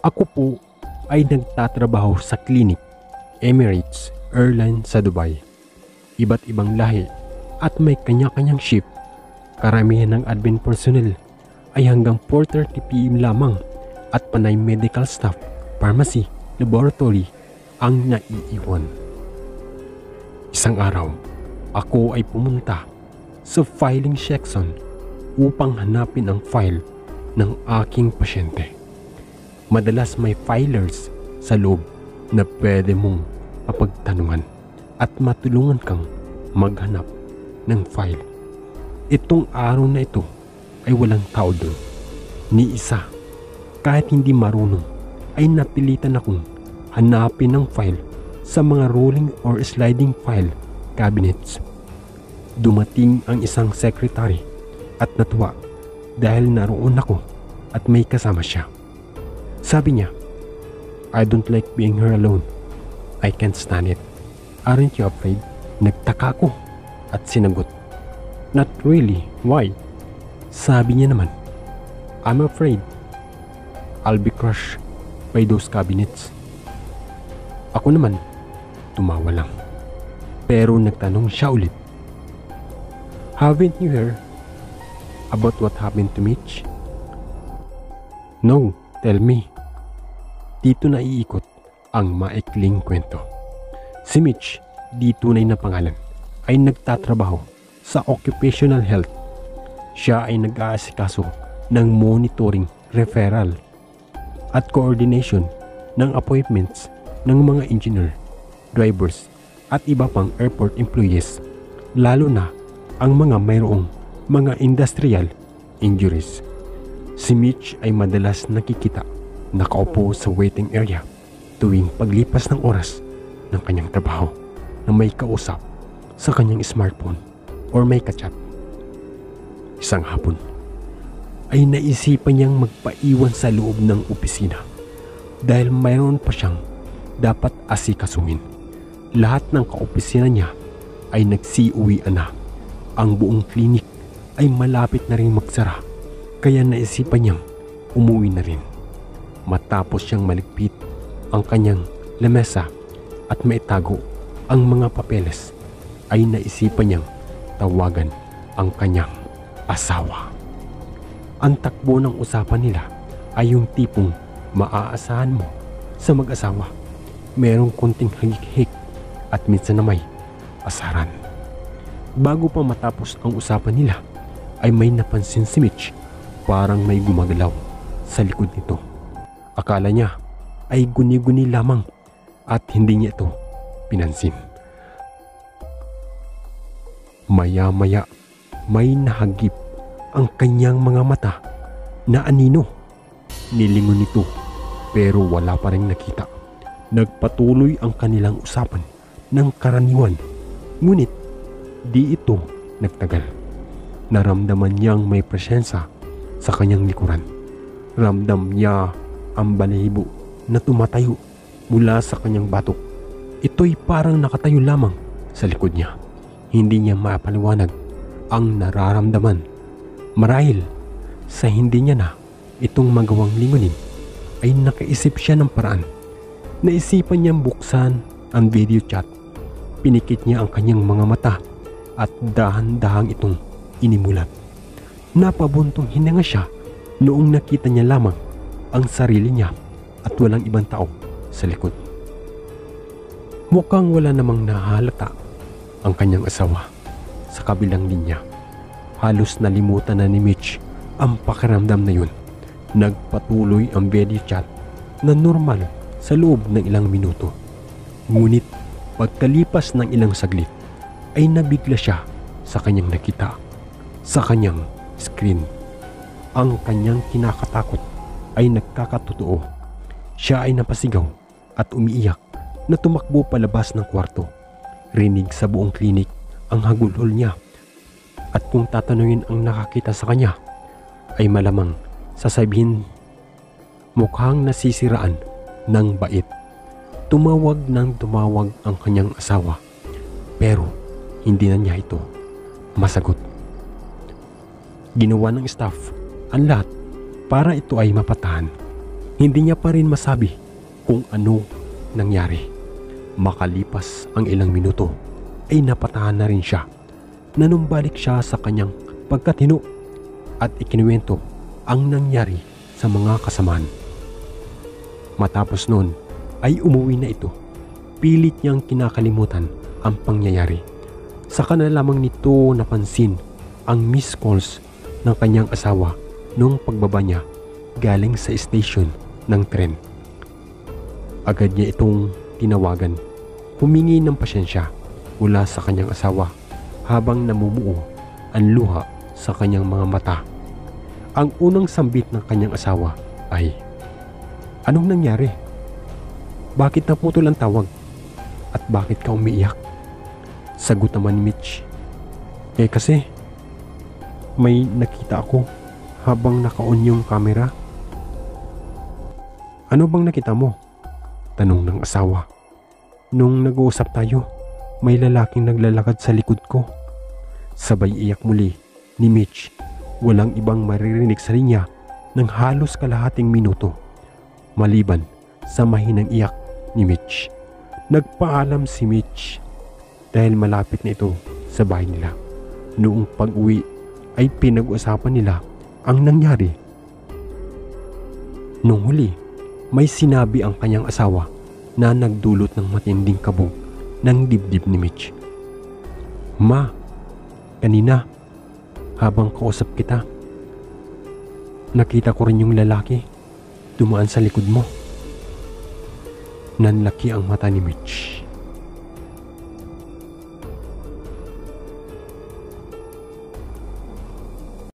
Ako po ay nagtatrabaho sa clinic Emirates Airline sa Dubai. Iba't ibang lahi at may kanya-kanyang shift. Karamihan ng admin personnel ay hanggang 4:30 PM lamang at panay medical staff, pharmacy, laboratory ang naiiwan. Isang araw, ako ay pumunta sa filing section upang hanapin ang file ng aking pasyente. Madalas may filers sa loob na pwede mong mapagtanungan at matulungan kang maghanap ng file. Itong araw na ito ay walang tao doon. Ni isa, kahit hindi marunong, ay napilitan akong hanapin ng file sa mga rolling or sliding file cabinets. Dumating ang isang secretary at natuwa dahil naroon ako at may kasama siya. Sabi niya, "I don't like being here alone. I can't stand it. Aren't you afraid?" Nagtaka ako at sinagot, "Not really. Why?" Sabi niya naman, "I'm afraid I'll be crushed by those cabinets." Ako naman, tumawa lang. Pero nagtanong siya ulit, "Haven't you heard about what happened to Mitch?" "No, tell me." Dito na iikot ang maikling kwento. Si Mitch, di tunay na pangalan, ay nagtatrabaho sa occupational health. Siya ay nag-aasikaso ng monitoring, referral at coordination ng appointments ng mga engineer, drivers at iba pang airport employees, lalo na ang mga mayroong mga industrial injuries. Si Mitch ay madalas nakikita nakaupo sa waiting area tuwing paglipas ng oras ng kanyang trabaho na may kausap sa kanyang smartphone or may kachat. Isang hapon ay naisipan niyang magpaiwan sa loob ng opisina dahil mayroon pa siyang dapat asikasuhin. Lahat ng kaopisina niya ay nagsiuwian na. Ang buong klinik ay malapit na rin magsara, kaya naisipan niyang umuwi na rin. Matapos siyang maligpit ang kanyang lamesa at maitago ang mga papeles, ay naisipan niyang tawagan ang kanyang asawa. Ang takbo ng usapan nila ay yung tipong maaasahan mo sa mag-asawa. Merong konting halik-hik at minsan na may asaran. Bago pa matapos ang usapan nila ay may napansin si Mitch, parang may gumagalaw sa likod nito. Akala niya ay guni-guni lamang at hindi niya ito pinansin. Maya-maya may nahagip ang kanyang mga mata na anino. Nilingon nito pero wala pa rin nakita. Nagpatuloy ang kanilang usapan ng karaniwan, ngunit di ito nagtagal. Naramdaman niyang may presensya sa kanyang likuran. Ramdam niya ang balahibo na tumatayo mula sa kanyang batok. Ito'y parang nakatayo lamang sa likod niya. Hindi niya mapaliwanag ang nararamdaman. Marahil sa hindi niya na itong magawang lingunin, ay nakaisip siya ng paraan. Naisipan niyang buksan ang video chat. Pinikit niya ang kanyang mga mata at dahan-dahang itong inimulat. Napabuntong hininga siya noong nakita niya lamang ang sarili niya at walang ibang tao sa likod. Mukhang wala namang nahalata ang kanyang asawa sa kabilang linya. Halos nalimutan na ni Mitch ang pakiramdam na yun. Nagpatuloy ang video chat na normal sa loob ng ilang minuto. Ngunit pagkalipas ng ilang saglit ay nabigla siya sa kanyang nakita sa kanyang screen. Ang kanyang kinakatakot ay nagkakatotoo. Siya ay napasigaw at umiiyak na tumakbo palabas ng kwarto. Rinig sa buong klinik ang hagulhol niya. At kung tatanungin ang nakakita sa kanya, ay malamang sasabihin mukhang nasisiraan ng bait. Tumawag ng tumawag ang kanyang asawa, pero hindi na niya ito masagot. Ginawa ng staff ang lahat para ito ay mapatahan. Hindi niya pa rin masabi kung ano nangyari. Makalipas ang ilang minuto ay napatahan na rin siya. Nanumbalik siya sa kanyang pagkatino at ikinuwento ang nangyari sa mga kasamahan. Matapos noon ay umuwi na ito. Pilit niyang kinakalimutan ang pangyayari. Saka na lamang nito napansin ang missed calls ng kanyang asawa noong pagbaba niya galing sa station ng tren. Agad niya itong tinawagan. Humingi ng pasyensya mula sa kanyang asawa habang namumuo ang luha sa kanyang mga mata. Ang unang sambit ng kanyang asawa ay, "Anong nangyari? Bakit naputol ang tawag? At bakit ka umiiyak?" Sagot naman ni Mitch, kasi may nakita ako habang naka-on yung camera." "Ano bang nakita mo?" tanong ng asawa. "Nung nag-uusap tayo, may lalaking naglalakad sa likod ko." Sabay iyak muli ni Mitch. Walang ibang maririnig sa linya ng halos kalahating minuto maliban sa mahinang iyak ni Mitch. Nagpaalam si Mitch dahil malapit na ito sa bahay nila. Noong pag-uwi ay pinag-usapan nila ang nangyari. Nung huli, may sinabi ang kanyang asawa na nagdulot ng matinding kabog ng dibdib ni Mitch. "Ma, kanina habang kausap kita, nakita ko rin yung lalaki dumaan sa likod mo." Nanlaki ang mata ni Mitch.